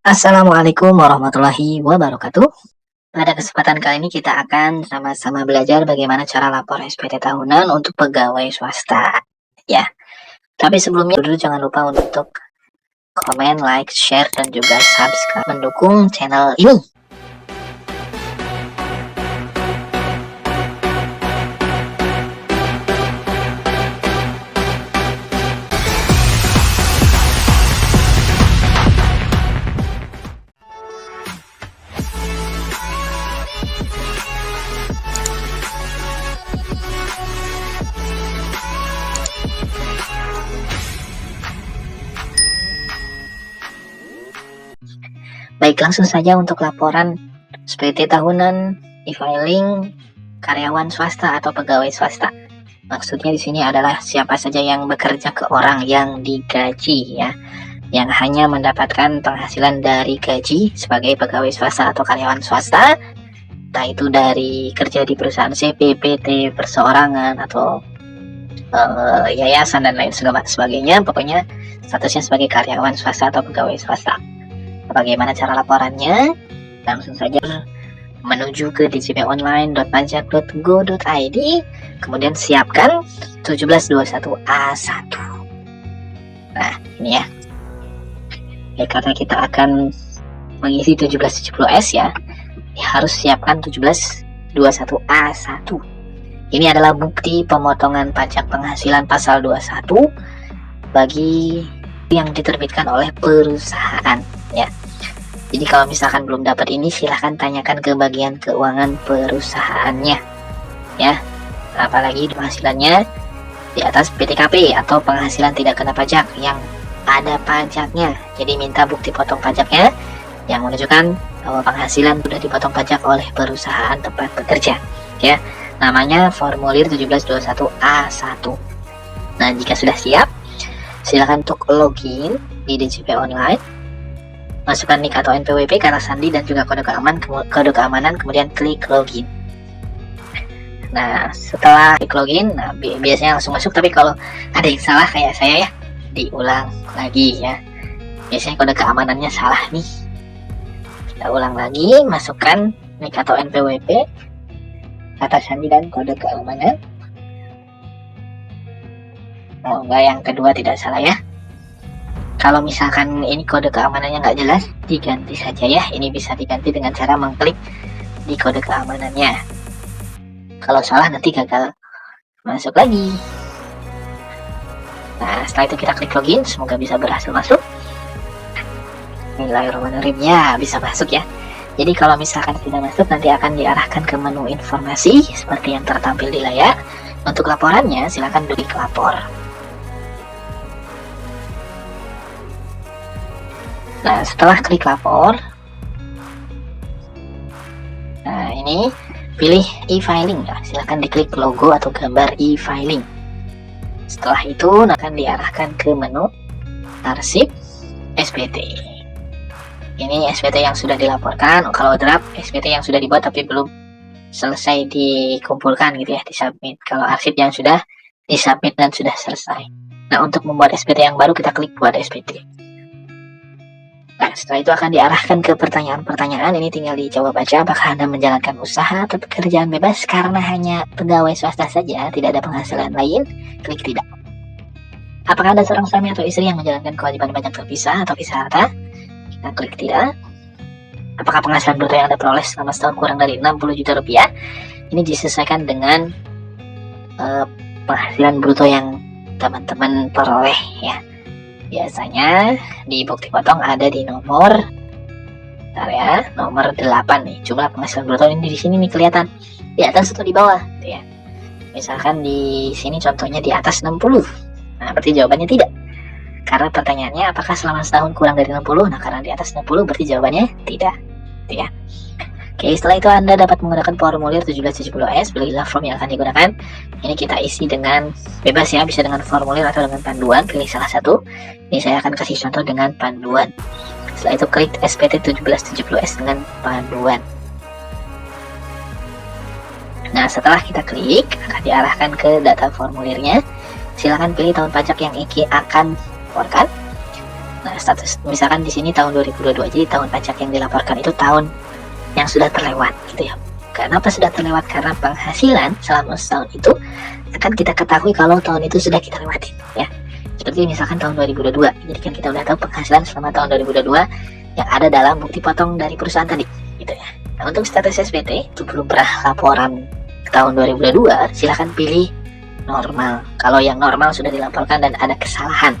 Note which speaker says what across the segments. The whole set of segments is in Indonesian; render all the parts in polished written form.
Speaker 1: Assalamualaikum warahmatullahi wabarakatuh. Pada kesempatan kali ini kita akan sama-sama belajar bagaimana cara lapor SPT tahunan untuk pegawai swasta. Ya, tapi sebelumnya dulu jangan lupa untuk komen, like, share, dan juga subscribe mendukung channel ini. Baik, langsung saja untuk laporan SPT tahunan, e-filing, karyawan swasta atau pegawai swasta. Maksudnya di sini adalah siapa saja yang bekerja ke orang yang digaji ya, yang hanya mendapatkan penghasilan dari gaji sebagai pegawai swasta atau karyawan swasta, entah itu dari kerja di perusahaan CP, PT, perseorangan atau yayasan dan lain sebagainya. Pokoknya statusnya sebagai karyawan swasta atau pegawai swasta. Bagaimana cara laporannya? Langsung saja menuju ke djponline.pajak.go.id, kemudian siapkan 1721A1. Nah, ini ya. Karena kita akan mengisi 1770S ya, harus siapkan 1721A1. Ini adalah bukti pemotongan pajak penghasilan pasal 21 bagi yang diterbitkan oleh perusahaan ya. Jadi kalau misalkan belum dapat ini, silahkan tanyakan ke bagian keuangan perusahaannya ya. Apalagi penghasilannya di atas PTKP atau penghasilan tidak kena pajak yang ada pajaknya. Jadi minta bukti potong pajaknya yang menunjukkan bahwa penghasilan sudah dipotong pajak oleh perusahaan tempat bekerja ya. Namanya formulir 1721A1. Nah, jika sudah siap, silakan untuk login di DJP Online. Masukkan NIK atau NPWP, kata sandi, dan juga kode keamanan, kemudian klik login. Nah, setelah klik login, biasanya langsung masuk, tapi kalau ada yang salah kayak saya ya, diulang lagi ya. Biasanya kode keamanannya salah nih. Kita ulang lagi, masukkan NIK atau NPWP, kata sandi, dan kode keamanan. Oh, enggak, yang kedua tidak salah ya. Kalau misalkan ini kode keamanannya nggak jelas, diganti saja ya. Ini bisa diganti dengan cara mengklik di kode keamanannya. Kalau salah nanti gagal masuk lagi. Nah, setelah itu kita klik login. Semoga bisa berhasil masuk. Bismillahirrahmanirrahim, ya bisa masuk ya. Jadi kalau misalkan tidak masuk, nanti akan diarahkan ke menu informasi seperti yang tertampil di layar. Untuk laporannya silakan klik lapor. Nah, setelah klik lapor, nah ini pilih e-filing ya, silahkan diklik logo atau gambar e-filing. Setelah itu akan diarahkan ke menu arsip SPT. Ini SPT yang sudah dilaporkan. Kalau draft, SPT yang sudah dibuat tapi belum selesai dikumpulkan gitu ya, disubmit. Kalau arsip yang sudah disubmit dan sudah selesai. Nah, untuk membuat SPT yang baru kita klik buat SPT. Nah, setelah itu akan diarahkan ke pertanyaan-pertanyaan. Ini tinggal dijawab aja, apakah Anda menjalankan usaha atau pekerjaan bebas karena hanya pegawai swasta saja, tidak ada penghasilan lain? Klik tidak. Apakah Anda seorang suami atau istri yang menjalankan kewajiban pajak terpisah atau pisah harta? Kita klik tidak. Apakah penghasilan bruto yang Anda peroleh selama setahun kurang dari 60 juta rupiah? Ini disesuaikan dengan penghasilan bruto yang teman-teman peroleh ya. Biasanya di bukti potong ada di nomor nomor 8 nih, jumlah penghasilan bruto ini di sini nih kelihatan di atas atau di bawah gitu ya. Misalkan di sini contohnya di atas 60. Nah, berarti jawabannya tidak. Karena pertanyaannya apakah selama setahun kurang dari 60? Nah, karena di atas 60 berarti jawabannya tidak. Gitu ya. Oke, setelah itu Anda dapat menggunakan formulir 1770S. Pilihlah form yang akan digunakan. Ini kita isi dengan bebas ya, bisa dengan formulir atau dengan panduan. Pilih salah satu. Ini saya akan kasih contoh dengan panduan. Setelah itu klik SPT 1770S dengan panduan. Nah, setelah kita klik, akan diarahkan ke data formulirnya. Silakan pilih tahun pajak yang Iki akan laporkan. Nah, status misalkan di sini tahun 2022, jadi tahun pajak yang dilaporkan itu tahun yang sudah terlewat gitu ya. Kenapa sudah terlewat? Karena penghasilan selama setahun itu akan kita ketahui kalau tahun itu sudah kita lewati ya. Seperti misalkan tahun 2022, jadi kan kita udah tahu penghasilan selama tahun 2022 yang ada dalam bukti potong dari perusahaan tadi gitu ya. Nah, untuk status SPT itu belum pernah laporan tahun 2022, silahkan pilih normal. Kalau yang normal sudah dilaporkan dan ada kesalahan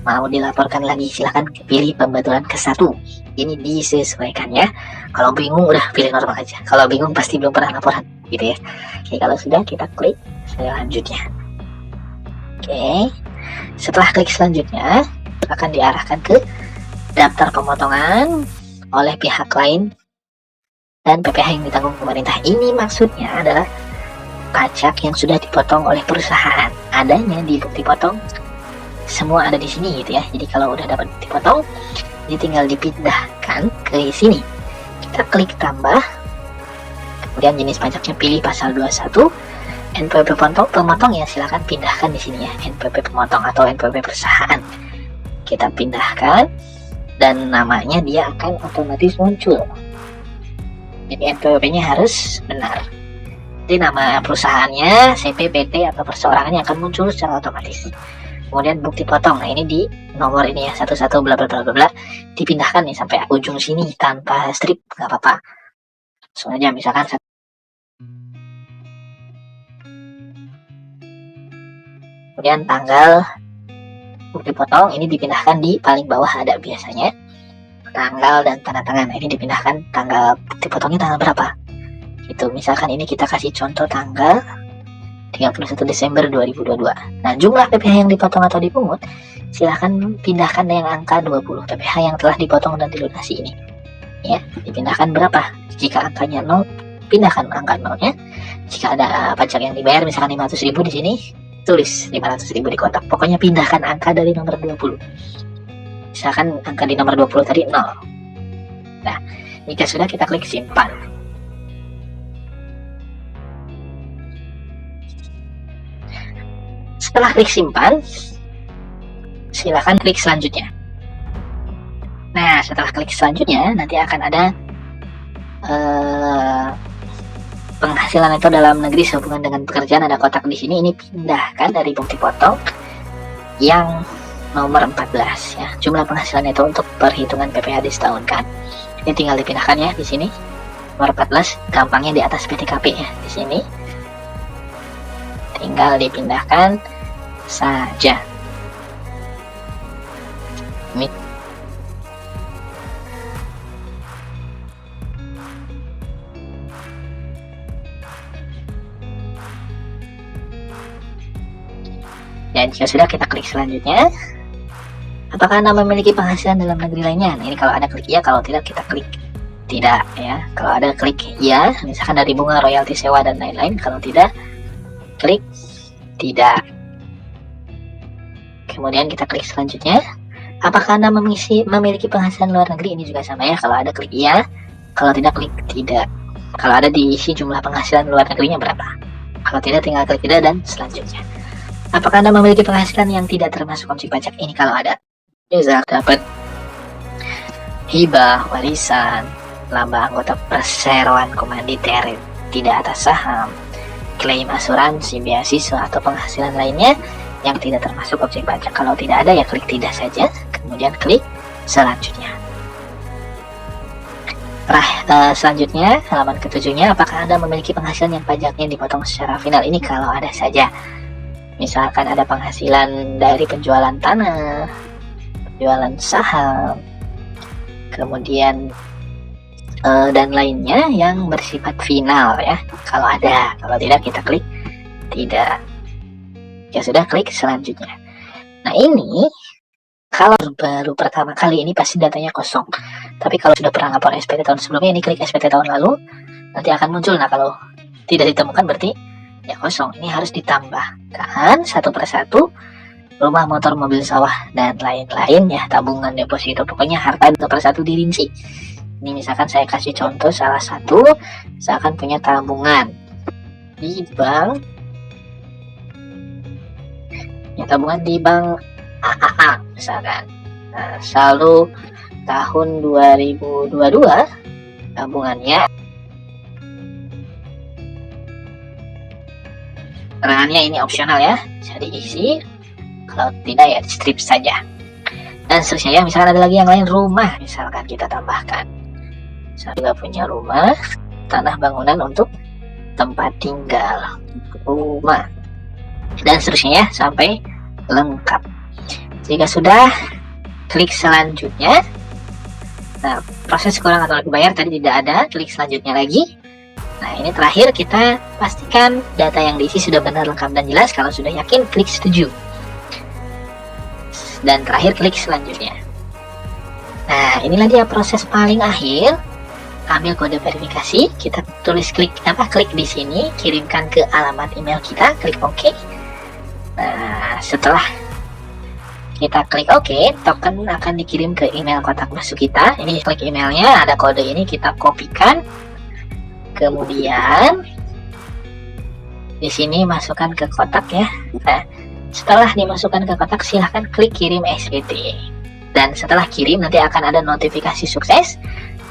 Speaker 1: mau dilaporkan lagi, silahkan pilih pembetulan ke-1. Ini disesuaikan ya. Kalau bingung udah pilih normal aja. Kalau bingung pasti belum pernah laporan gitu ya. Oke, kalau sudah kita klik selanjutnya. Oke, setelah klik selanjutnya akan diarahkan ke daftar pemotongan oleh pihak lain dan PPh yang ditanggung pemerintah. Ini maksudnya adalah pajak yang sudah dipotong oleh perusahaan, adanya di bukti potong semua ada di sini gitu ya. Jadi kalau udah dapat bukti potong, ini tinggal dipindahkan ke sini. Kita klik tambah, kemudian jenis pajaknya pilih pasal 21, NPWP pemotong ya silahkan pindahkan di sini ya, NPWP pemotong atau NPWP perusahaan. Kita pindahkan dan namanya dia akan otomatis muncul. Jadi NPWP-nya harus benar. Jadi nama perusahaannya, CP, PT atau perseorangannya akan muncul secara otomatis. Kemudian bukti potong, nah ini di nomor ini ya, 11 bla bla bla bla, dipindahkan nih sampai ujung sini tanpa strip, nggak apa-apa. Soalnya misalkan kemudian tanggal bukti potong ini dipindahkan di paling bawah ada biasanya tanggal dan tanda tangan. Ini dipindahkan tanggal bukti potongnya tanggal berapa. Itu misalkan ini kita kasih contoh tanggal 31 Desember 2022. Nah, jumlah PPh yang dipotong atau dipungut silahkan pindahkan yang angka 20 PPh yang telah dipotong dan dilunasi ini. Ya, dipindahkan berapa? Jika angkanya 0, pindahkan angka 0-nya. Jika ada pajak yang dibayar misalkan 500.000 di sini, tulis 500.000 di kotak. Pokoknya pindahkan angka dari nomor 20. Misalkan angka di nomor 20 tadi 0. Nah, jika sudah kita klik simpan. Setelah klik simpan, silakan klik selanjutnya. Nah, setelah klik selanjutnya, nanti akan ada penghasilan itu dalam negeri sehubungan dengan pekerjaan, ada kotak di sini. Ini pindahkan dari bukti potong yang nomor 14 ya. Jumlah penghasilan itu untuk perhitungan PPh disetahunkan. Ini tinggal dipindahkan ya di sini. Nomor 14, gampangnya di atas PTKP ya di sini. Tinggal dipindahkan saja. Ini dan jika sudah kita klik selanjutnya. Apakah Anda memiliki penghasilan dalam negeri lainnya? Nah, ini kalau ada klik ya, kalau tidak kita klik tidak ya. Kalau ada klik ya, misalkan dari bunga, royalti, sewa dan lain-lain. Kalau tidak, klik tidak. Kemudian kita klik selanjutnya. Apakah Anda memiliki penghasilan luar negeri? Ini juga sama ya. Kalau ada klik iya, kalau tidak klik tidak. Kalau ada diisi jumlah penghasilan luar negerinya berapa. Kalau tidak tinggal klik tidak dan selanjutnya. Apakah Anda memiliki penghasilan yang tidak termasuk objek pajak? Ini kalau ada. Misal dapat hibah, warisan, laba anggota perseroan komanditer, tidak atas saham, klaim asuransi, beasiswa atau penghasilan lainnya yang tidak termasuk objek pajak. Kalau tidak ada ya klik tidak saja, kemudian klik selanjutnya. Selanjutnya halaman ketujuhnya, apakah Anda memiliki penghasilan yang pajaknya dipotong secara final? Ini kalau ada saja. Misalkan ada penghasilan dari penjualan tanah, penjualan saham, kemudian dan lainnya yang bersifat final ya. Kalau ada, kalau tidak kita klik tidak. Ya sudah, klik selanjutnya. Nah, ini kalau baru pertama kali ini pasti datanya kosong. Tapi kalau sudah pernah lapor SPT tahun sebelumnya, ini klik SPT tahun lalu, nanti akan muncul. Nah, kalau tidak ditemukan berarti ya kosong. Ini harus ditambahkan satu persatu, rumah, motor, mobil, sawah dan lain-lain ya, tabungan, deposito, pokoknya harta satu persatu dirinci. Ini misalkan saya kasih contoh salah satu, misalkan punya tabungan di bank, ya tabungan di bank AAA misalkan. Nah, saldo tahun 2022 tabungannya, keterangannya ini opsional ya, bisa diisi, kalau tidak ya di strip saja. Dan seterusnya ya, misalkan ada lagi yang lain, rumah misalkan kita tambahkan. Saya juga punya rumah, tanah bangunan untuk tempat tinggal, rumah, dan seterusnya ya, sampai lengkap. Jika sudah, klik selanjutnya. Nah, proses kurang atau lebih bayar tadi tidak ada, klik selanjutnya lagi. Nah, ini terakhir kita pastikan data yang diisi sudah benar, lengkap, dan jelas. Kalau sudah yakin, klik setuju. Dan terakhir klik selanjutnya. Nah, inilah dia proses paling akhir. Ambil kode verifikasi, kita tulis klik di sini, kirimkan ke alamat email kita, klik OK. Nah, setelah kita klik OK, token akan dikirim ke email kotak masuk kita. Ini klik emailnya, ada kode ini, kita kopikan. Kemudian di sini masukkan ke kotak ya. Nah, setelah dimasukkan ke kotak, silahkan klik kirim SPT. Dan setelah kirim nanti akan ada notifikasi sukses,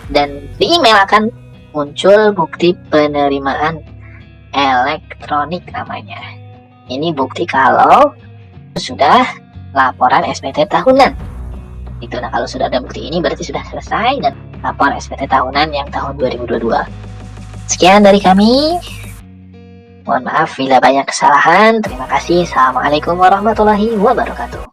Speaker 1: dan di email akan muncul bukti penerimaan elektronik namanya. Ini bukti kalau sudah laporan SPT tahunan. Itu, nah kalau sudah ada bukti ini berarti sudah selesai dan lapor SPT tahunan yang tahun 2022. Sekian dari kami. Mohon maaf bila banyak kesalahan. Terima kasih. Assalamualaikum warahmatullahi wabarakatuh.